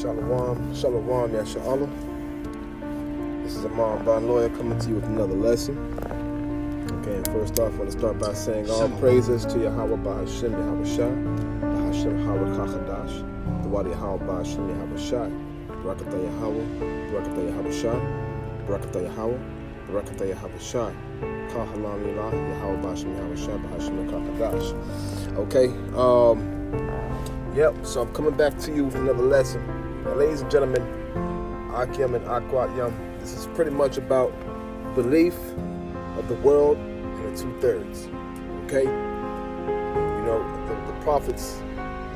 Shalom, Shalom, Yasha'Allah. This is Imam Von Lawyer coming to you with another lesson. Okay, and first off, I want to start by saying all praises to Yahweh Bahashem Yahweh Shah, Bahashem Hawar Kachadash, the Wadi Yahweh Bahashem Yahweh Shah, Barakatah Yahweh, Barakatah Yahweh Shah, Barakatah Yahweh, Barakatah Yahweh Shah, Kahalam Yalah, Yahweh Bahashem Yahweh Shah, Bahashem Kachadash. Okay, yep, so I'm coming back to you with another lesson. Now, ladies and gentlemen, Akim and Akwat Yam, this is pretty much about belief of the world in the 2/3. Okay? You know, the prophets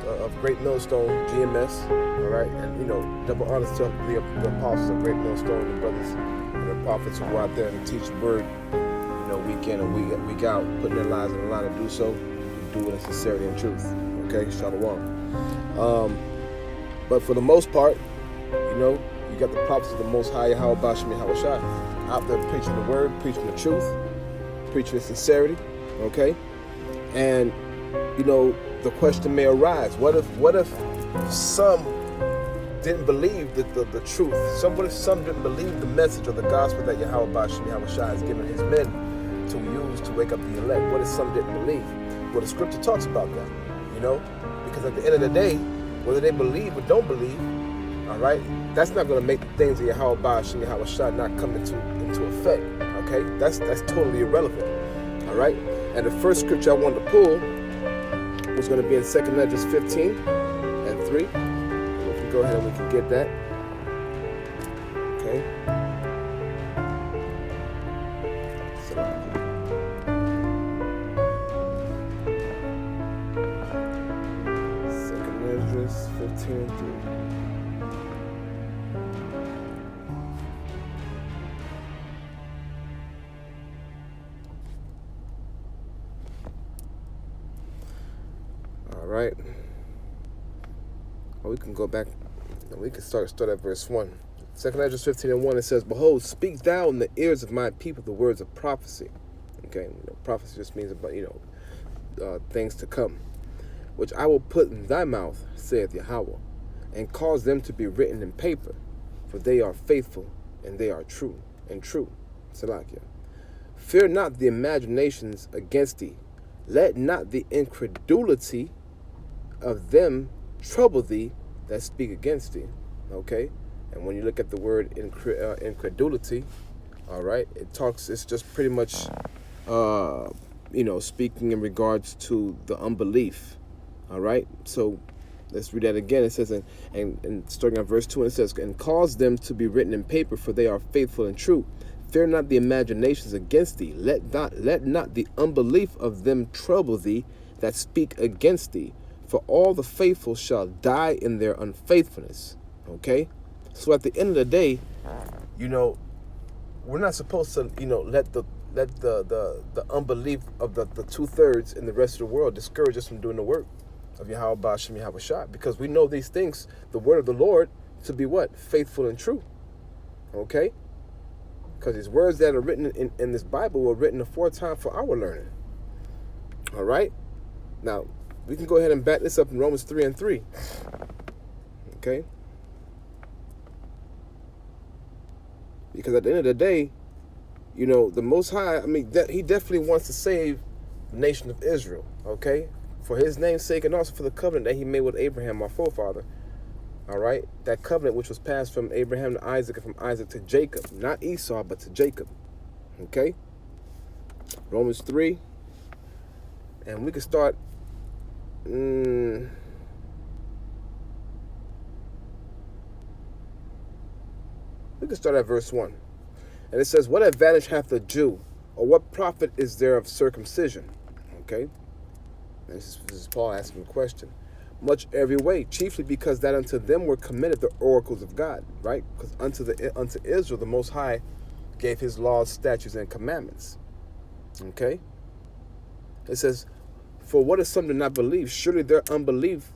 of Great Millstone, GMS, all right? And, double honors to the apostles of Great Millstone, the brothers and the prophets who go out there and teach the word, week in and week out, putting their lives in the line to do so, do it in sincerity and truth. Okay? Shalom. But for the most part, you got the prophets of the Most High, Yahweh Bashem Yahweh Shai, out there preaching the word, preaching the truth, preaching the sincerity, okay? And, the question may arise, what if some didn't believe the truth? What if some didn't believe the message of the gospel that Yahweh Bashem Yahweh Shai has given his men to use to wake up the elect? What if some didn't believe? Well, the scripture talks about that, because at the end of the day, whether they believe or don't believe, all right, that's not going to make the things of Yahweh Bashem Yahweh Shai not come into effect, okay? That's totally irrelevant, all right? And the first scripture I wanted to pull was going to be in 2nd Esdras 15 and 3. We can go ahead and we can get that, okay? Esdras 15 and 3. All right. Well, we can go back. We can start at verse 1. 2nd Esdras 15 and 1, it says, "Behold, speak thou in the ears of my people the words of prophecy." Okay, prophecy just means about, things to come, "which I will put in thy mouth, saith Yahweh, and cause them to be written in paper, for they are faithful, and they are true. Salakia. Fear not the imaginations against thee. Let not the incredulity of them trouble thee that speak against thee." Okay? And when you look at the word incredulity, all right, it's just pretty much, speaking in regards to the unbelief. All right? So let's read that again. It says, and starting at verse 2, it says, "And cause them to be written in paper, for they are faithful and true. Fear not the imaginations against thee. Let not the unbelief of them trouble thee that speak against thee. For all the faithful shall die in their unfaithfulness." Okay? So at the end of the day, we're not supposed to, let the unbelief of the 2/3 in the rest of the world discourage us from doing the work of Yahweh Bashem Yahweh Shai, because we know these things, the word of the Lord, to be what? Faithful and true. Okay? Because these words that are written in this Bible were written aforetime for our learning. All right? Now, we can go ahead and back this up in Romans 3 and 3. Okay? Because at the end of the day, the Most High, he definitely wants to save the nation of Israel, okay? For his name's sake and also for the covenant that he made with Abraham, our forefather. All right? That covenant which was passed from Abraham to Isaac and from Isaac to Jacob. Not Esau, but to Jacob. Okay? Romans 3. And we can start... we can start at verse 1. And it says, "What advantage hath the Jew, or what profit is there of circumcision?" Okay? And this is Paul asking a question. "Much every way, chiefly because that unto them were committed the oracles of God," right? Because unto Israel the Most High gave his laws, statutes, and commandments. Okay? It says, "For what if some do not believe? Surely their unbelief..."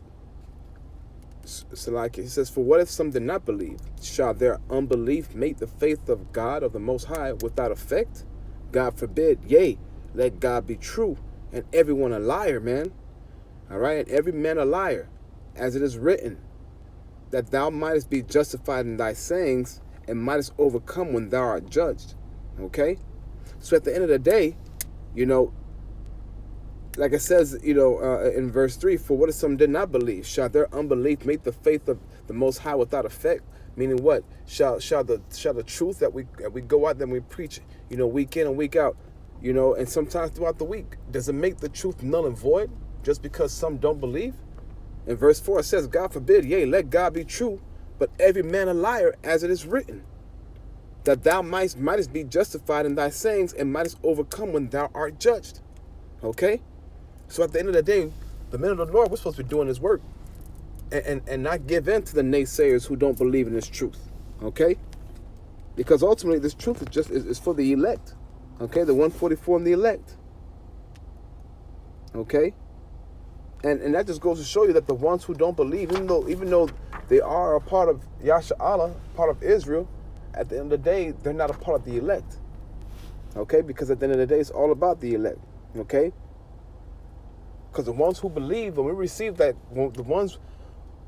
Salaki, he says, "For what if some did not believe? Shall their unbelief make the faith of God, of the Most High, without effect? God forbid. Yea, let God be true, and everyone a liar," man. All right? "And every man a liar, as it is written, that thou mightest be justified in thy sayings, and mightest overcome when thou art judged. Okay? So at the end of the day, like it says, in verse 3, for what if some did not believe? Shall their unbelief make the faith of the Most High without effect? Meaning what? Shall the truth that we go out and we preach, week in and week out, and sometimes throughout the week, does it make the truth null and void just because some don't believe? In verse 4 it says, God forbid, yea, let God be true, but every man a liar, as it is written, that thou mightest be justified in thy sayings, and mightest overcome when thou art judged. Okay? So at the end of the day, the men of the Lord, we're supposed to be doing His work and not give in to the naysayers who don't believe in this truth. Okay? Because ultimately this truth is for the elect. Okay? The 144 and the elect. Okay? And that just goes to show you that the ones who don't believe, even though they are a part of Yasha'Allah, part of Israel, at the end of the day, they're not a part of the elect. Okay? Because at the end of the day, it's all about the elect. Okay? Because the ones who believe, when we receive that, the ones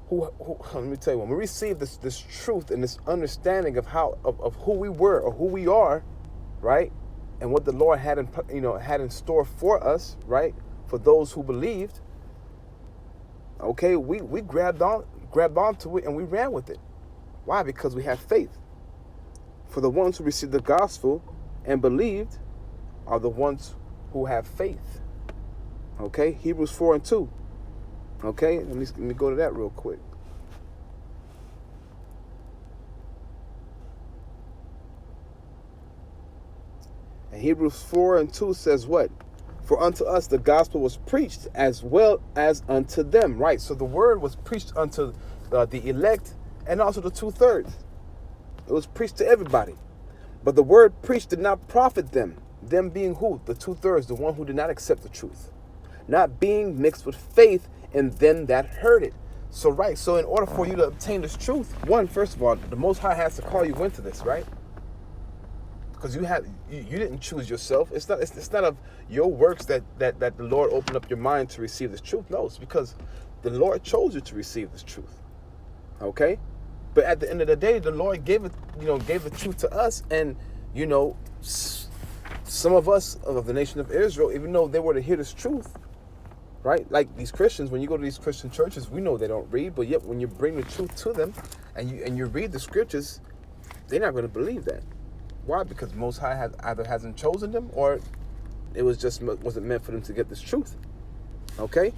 who let me tell you, when we receive this truth and this understanding of who we were or who we are, right, and what the Lord had in store for us, right, for those who believed, okay, we grabbed onto it and we ran with it. Why? Because we have faith. For the ones who received the gospel and believed are the ones who have faith. Okay, Hebrews 4 and 2. Okay, let me go to that real quick. And Hebrews 4 and 2 says what? For unto us the gospel was preached as well as unto them. Right, so the word was preached unto the elect and also the 2/3. It was preached to everybody. But the word preached did not profit them. Them being who? The 2/3, the one who did not accept the truth. Not being mixed with faith in them that heard it. So in order for you to obtain this truth, first of all, the Most High has to call you into this, right? Because you didn't choose yourself. It's not of your works that the Lord opened up your mind to receive this truth. No, it's because the Lord chose you to receive this truth. Okay? But at the end of the day, the Lord gave the truth to us, and some of us of the nation of Israel, even though they were to hear this truth, right? Like these Christians, when you go to these Christian churches, we know they don't read, but yet when you bring the truth to them and you read the scriptures, they're not going to believe that. Why? Because Most High either hasn't chosen them, or it wasn't meant for them to get this truth. Okay?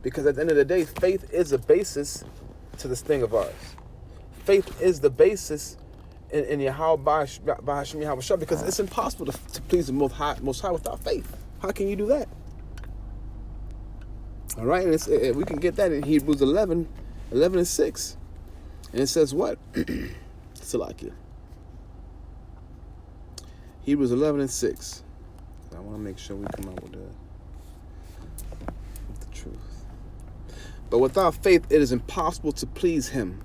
Because at the end of the day, faith is a basis to this thing of ours. Faith is the basis in Yahweh B'Hashem Yahweh, because it's impossible to please the Most High without faith. How can you do that? All right, and we can get that in Hebrews 11 and 6. And it says what? Salakia. Hebrews 11 and 6. I want to make sure we come out with the truth. But without faith it is impossible to please Him.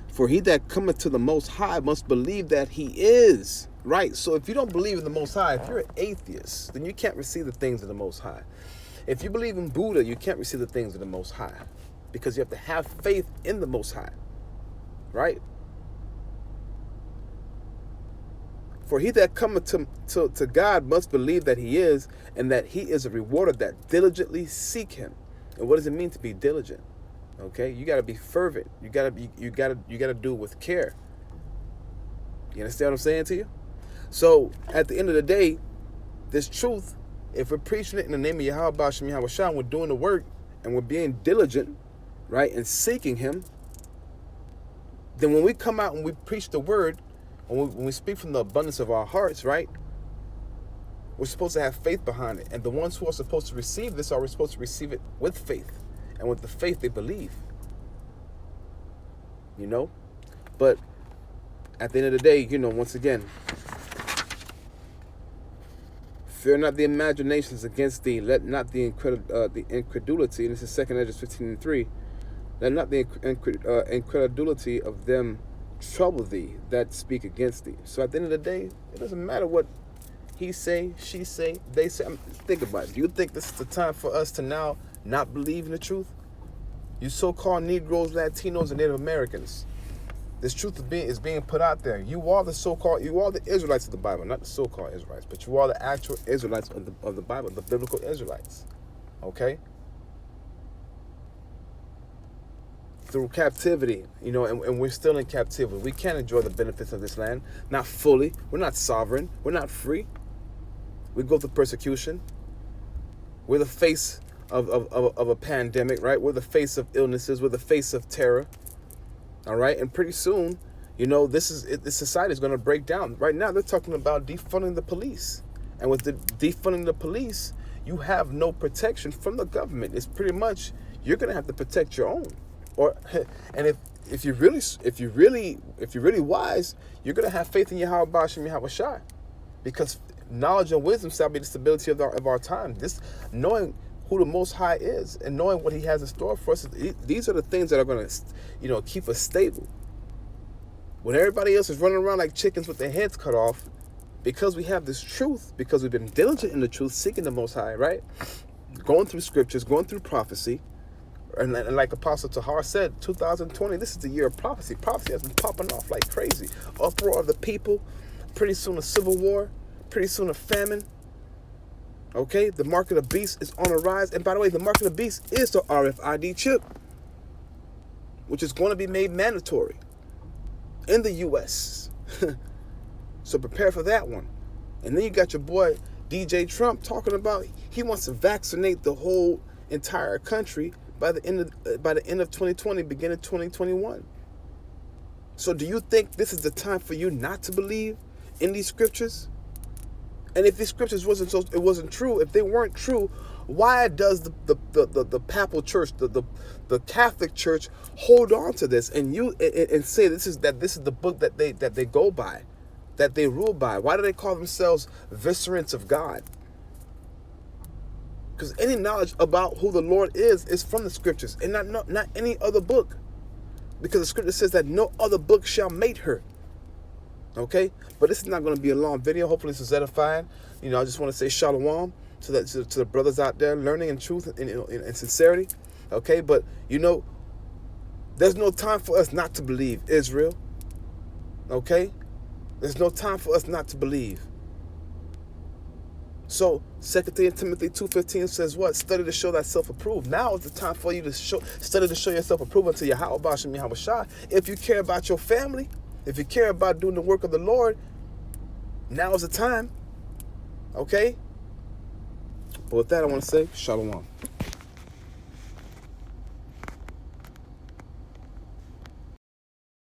For he that cometh to the Most High must believe that He is. Right? So if you don't believe in the Most High, if you're an atheist, then you can't receive the things of the Most High. If you believe in Buddha, you can't receive the things of the Most High. Because you have to have faith in the Most High. Right? For he that cometh to God must believe that He is, and that He is a rewarder that diligently seek Him. And what does it mean to be diligent? Okay, you got to be fervent. You got to do it with care. You understand what I'm saying to you? So at the end of the day, this truth, if we're preaching it in the name of Yahweh B'Hashem Yahweh Shah, we're doing the work and we're being diligent, right, and seeking Him, then when we come out and we preach the word, when we speak from the abundance of our hearts, right, we're supposed to have faith behind it. And the ones who are supposed to receive this are supposed to receive it with faith. And with the faith they believe. But at the end of the day, once again, fear not the imaginations against thee. Let not the incredulity, and this is 2 Ezra 15 and 3. Let not the incredulity of them trouble thee that speak against thee. So at the end of the day, it doesn't matter what he say, she say, they say. Think about it. Do you think this is the time for us to now not believe in the truth? You so-called Negroes, Latinos, and Native Americans. This truth is being put out there. You are the Israelites of the Bible, not the so-called Israelites, but you are the actual Israelites of the Bible, the biblical Israelites. Okay? Through captivity, and we're still in captivity. We can't enjoy the benefits of this land. Not fully. We're not sovereign. We're not free. We go through persecution. We're the face of a pandemic, right? We're the face of illnesses. We're the face of terror. All right? And pretty soon, this society is going to break down. Right now, they're talking about defunding the police. And with the defunding the police, you have no protection from the government. It's pretty much, you're going to have to protect your own. And if you're really wise, you're gonna have faith in Yahweh Ba'ashem Yahweh Shai, because knowledge and wisdom shall be the stability of our time. This knowing who the Most High is and knowing what He has in store for us. These are the things that are gonna, keep us stable. When everybody else is running around like chickens with their heads cut off, because we have this truth, because we've been diligent in the truth, seeking the Most High, right? Going through scriptures, going through prophecy. And like Apostle Tahar said, 2020, this is the year of prophecy. Prophecy has been popping off like crazy. Uproar of the people. Pretty soon a civil war. Pretty soon a famine. Okay? The mark of the beast is on a rise. And by the way, the mark of the beast is the RFID chip, which is going to be made mandatory in the U.S. So prepare for that one. And then you got your boy DJ Trump talking about he wants to vaccinate the whole entire country by the end of 2020, beginning 2021. So do you think this is the time for you not to believe in these scriptures? And if these scriptures wasn't true, if they weren't true, why does the papal church, the Catholic Church, hold on to this and say this is the book that they go by, that they rule by? Why do they call themselves vicegerents of God? Because any knowledge about who the Lord is from the scriptures and not any other book. Because the scripture says that no other book shall mate her. Okay? But this is not going to be a long video. Hopefully this is edifying. I just want to say shalom to the brothers out there learning in truth and sincerity. Okay? But, there's no time for us not to believe, Israel. Okay? There's no time for us not to believe. So 2 Timothy 2:15 says what? Study to show thyself approved. Now is the time for you to study to show yourself approved unto Yahweh Ba'ashem Yahweh Shai. If you care about your family, if you care about doing the work of the Lord, now is the time. Okay? But with that, I want to say shalom.